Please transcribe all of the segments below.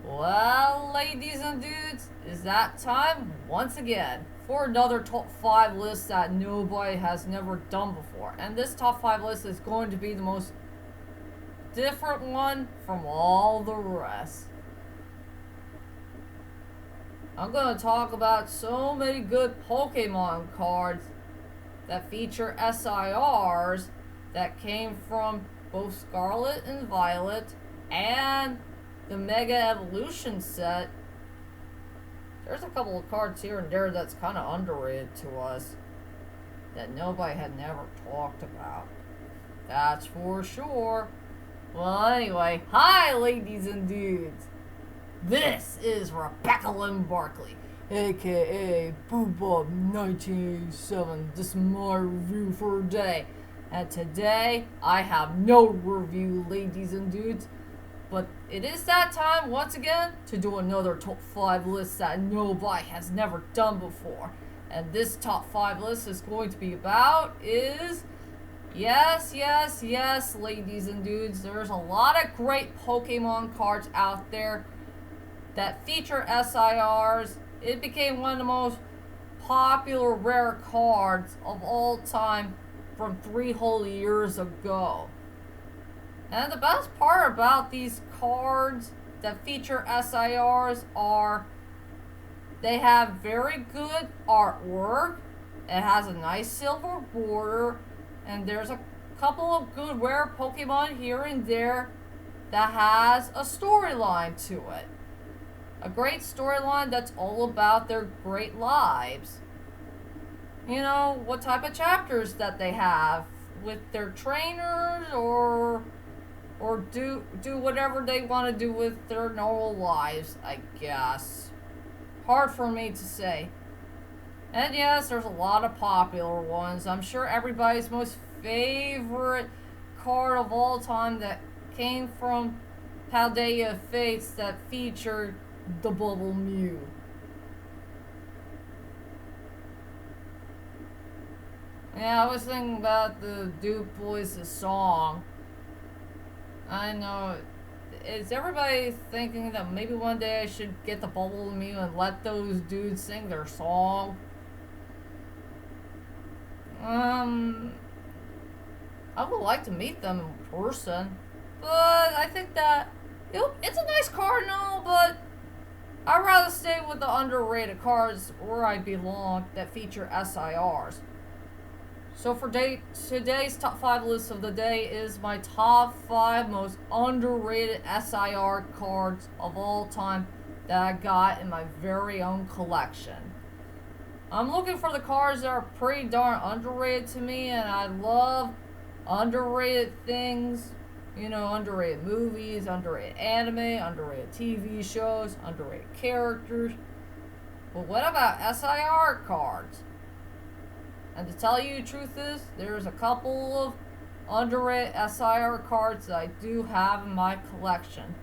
Well, ladies and dudes, it's that time once again for another top 5 list that nobody has never done before. And this top 5 list is going to be the most different one from all the rest. I'm going to talk about so many good Pokemon cards that feature S.I.Rs that came from both Scarlet and Violet and the Mega Evolution set. There's a couple of cards here and there that's kind of underrated to us that nobody had never talked about. That's for sure. Well, anyway, hi ladies and dudes. This is Rebecca Lynn Barkley, aka Boobop 1987. This is my review for today. And today, I have no review, ladies and dudes. But it is that time, once again, to do another top 5 list that nobody has never done before. And this top 5 list is going to be about is... Yes, ladies and dudes. There's a lot of great Pokemon cards out there that feature S.I.Rs. It became one of the most popular rare cards of all time from 3 whole years ago. And the best part about these cards that feature S.I.Rs are they have very good artwork. It has a nice silver border, and there's a couple of good rare Pokemon here and there that has a storyline to it. A great storyline that's all about their great lives. You know, what type of chapters that they have with their trainers or do whatever they want to do with their normal lives, I guess. Hard for me to say. And yes, there's a lot of popular ones. I'm sure everybody's most favorite card of all time that came from Paldea Fates that featured the Bubble Mew. Yeah, I was thinking about the Duke Boys' song. I know. Is everybody thinking that maybe one day I should get the Bubble Mew and let those dudes sing their song? I would like to meet them in person, but I think that it's a nice card and all, but I'd rather stay with the underrated cards where I belong that feature S.I.Rs. So for today's top 5 list of the day is my top 5 most underrated S.I.R cards of all time that I got in my very own collection. I'm looking for the cards that are pretty darn underrated to me, and I love underrated things. You know, underrated movies, underrated anime, underrated TV shows, underrated characters. But what about S.I.R cards? And to tell you the truth is, there's a couple of underrated S.I.R cards that I do have in my collection.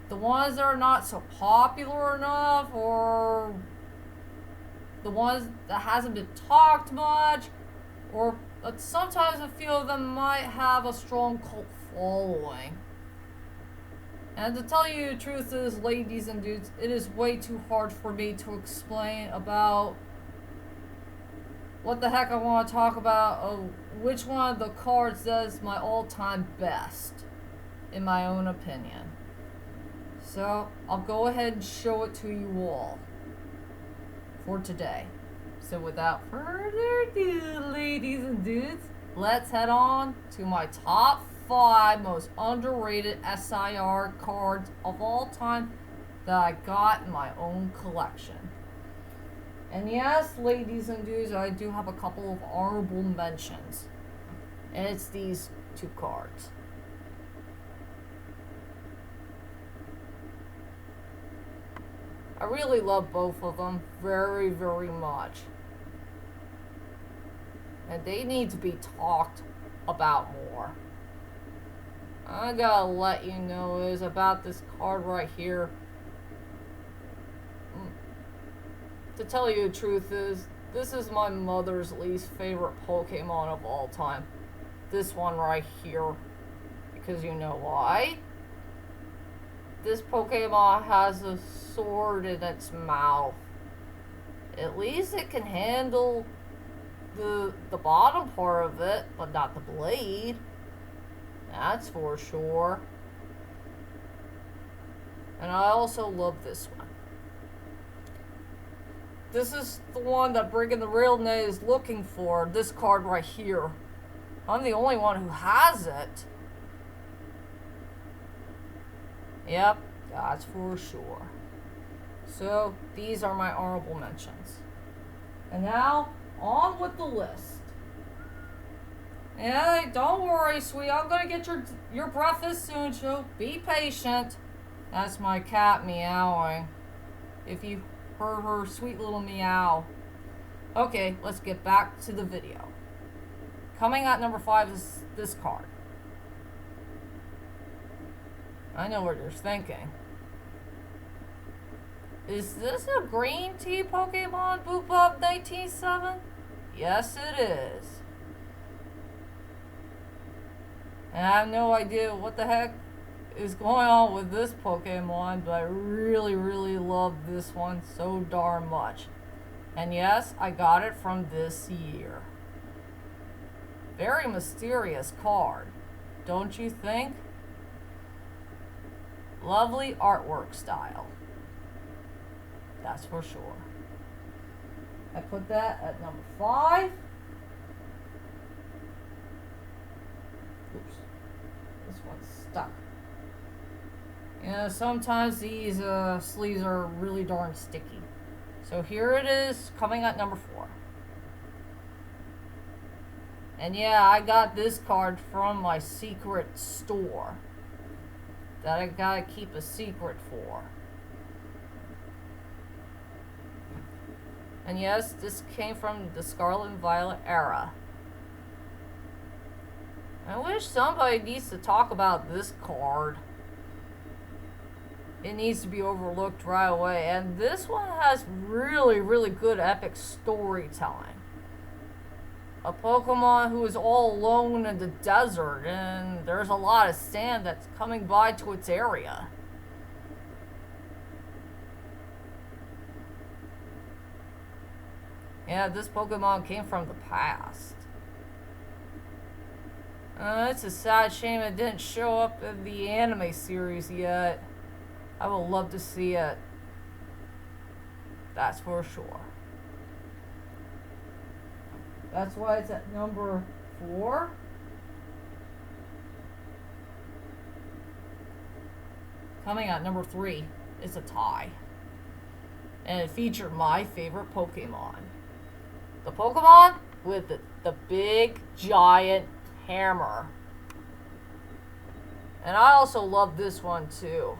The ones that are not so popular enough, or the ones that hasn't been talked much, but sometimes a few of them might have a strong cult following. And to tell you the truth is, ladies and dudes, it is way too hard for me to explain about what the heck I want to talk about, which one of the cards is my all-time best, in my own opinion. So, I'll go ahead and show it to you all for today. So without further ado, ladies and dudes, let's head on to my top 5 most underrated S.I.R cards of all time that I got in my own collection. And yes, ladies and dudes, I do have a couple of honorable mentions. And it's these 2 cards. I really love both of them very, very much. And they need to be talked about more. I gotta let you know is about this card right here. To tell you the truth is, this is my mother's least favorite Pokemon of all time. This one right here. Because you know why? this Pokemon has a sword in its mouth. At least it can handle the bottom part of it, but not the blade. That's for sure. And I also love this one. This is the one that Breaking the Real Net is looking for. This card right here. I'm the only one who has it. Yep, that's for sure. So, these are my honorable mentions. And now, on with the list. Yeah, don't worry, sweetie. I'm gonna get your breakfast soon, so be patient. That's my cat meowing. If you heard her sweet little meow. Okay, let's get back to the video. Coming at number 5 is this card. I know what you're thinking. Is this a green tea Pokemon Boop Up 197? Yes, it is. And I have no idea what the heck is going on with this Pokemon, but I really, really love this one so darn much. And yes, I got it from this year. Very mysterious card, don't you think? Lovely artwork style. That's for sure. I put that at number 5. Oops. This one's stuck. Yeah, sometimes these sleeves are really darn sticky. So here it is, coming at number 4. And yeah, I got this card from my secret store that I gotta keep a secret for. And yes, this came from the Scarlet and Violet era. I wish somebody needs to talk about this card. It needs to be overlooked right away. And this one has really, really good epic storytelling. A Pokemon who is all alone in the desert, and there's a lot of sand that's coming by to its area. Yeah, this Pokemon came from the past. It's a sad shame it didn't show up in the anime series yet. I would love to see it. That's for sure. That's why it's at number 4. Coming at number 3 is a tie. And it featured my favorite Pokemon. The Pokemon with the big, giant hammer. And I also love this one too.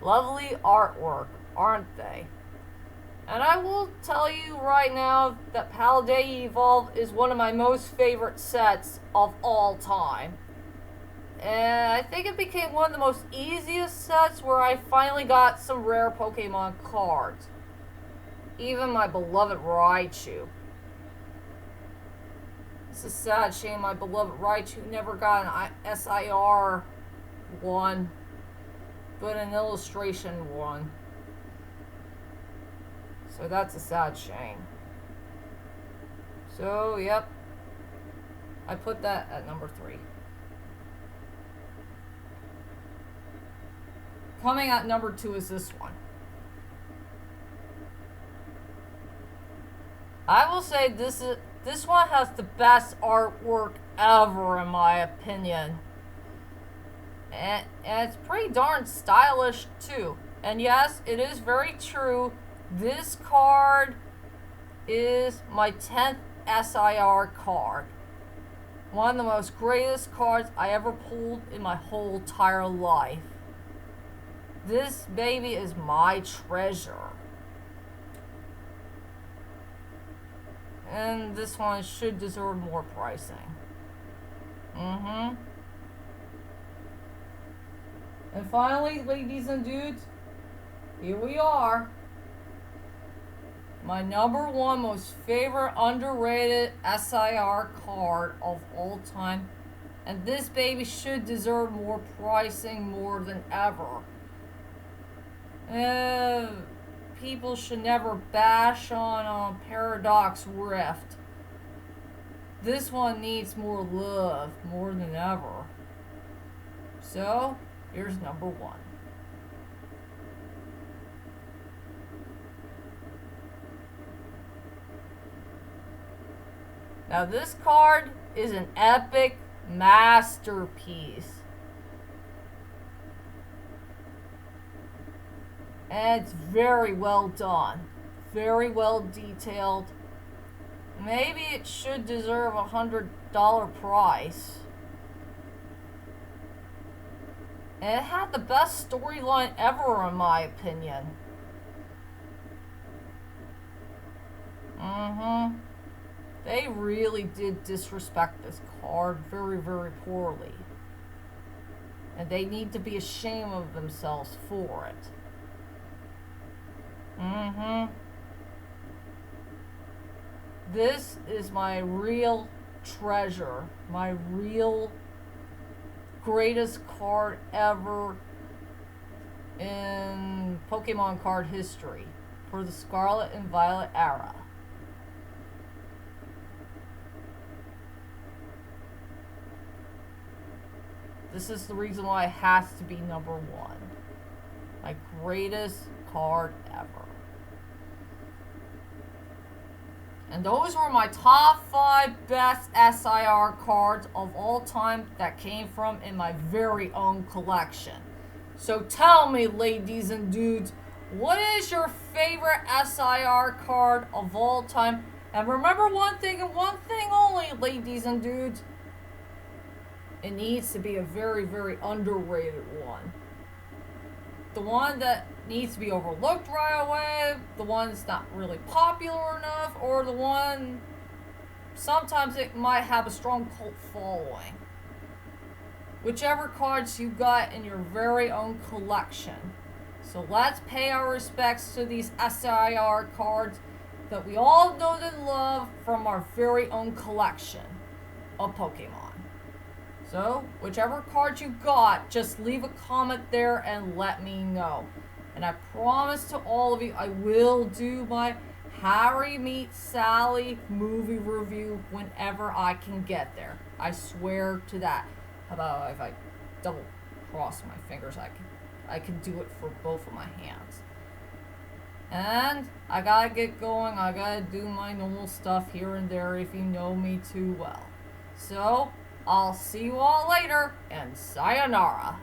Lovely artwork, aren't they? And I will tell you right now that Paldea Evolve is one of my most favorite sets of all time. And I think it became one of the most easiest sets where I finally got some rare Pokemon cards. Even my beloved Raichu. It's a sad shame my beloved Raichu never got an S.I.R. one, but an illustration one. So that's a sad shame. So, yep. I put that at number 3. Coming at number 2 is this one. I will say this one has the best artwork ever, in my opinion. And it's pretty darn stylish too. And yes, it is very true. This card is my 10th S.I.R. card. One of the most greatest cards I ever pulled in my whole entire life. This baby is my treasure. And this one should deserve more pricing. And finally, ladies and dudes, here we are. my number one most favorite underrated S.I.R. card of all time. And this baby should deserve more pricing more than ever. People should never bash on Paradox Rift. This one needs more love more than ever. So, here's number one. Now this card is an epic masterpiece. And it's very well done. Very well detailed. Maybe it should deserve a $100 price. And it had the best storyline ever in my opinion. They really did disrespect this card very, very poorly. And they need to be ashamed of themselves for it. This is my real treasure. My real greatest card ever in Pokemon card history for the Scarlet and Violet era. This is the reason why it has to be number one. My greatest card ever. And those were my top 5 best S.I.R. cards of all time that came from in my very own collection. So tell me, ladies and dudes, what is your favorite S.I.R. card of all time? And remember one thing and one thing only, ladies and dudes. It needs to be a very, very underrated one. The one that needs to be overlooked right away, the one that's not really popular enough, or the one sometimes it might have a strong cult following. Whichever cards you got in your very own collection. So let's pay our respects to these S.I.R. cards that we all know and love from our very own collection of Pokemon. So, whichever card you got, just leave a comment there and let me know. And I promise to all of you, I will do my Harry Meets Sally movie review whenever I can get there. I swear to that. How about if I double cross my fingers, I can do it for both of my hands. And I gotta get going. I gotta do my normal stuff here and there if you know me too well. So, I'll see you all later, and sayonara.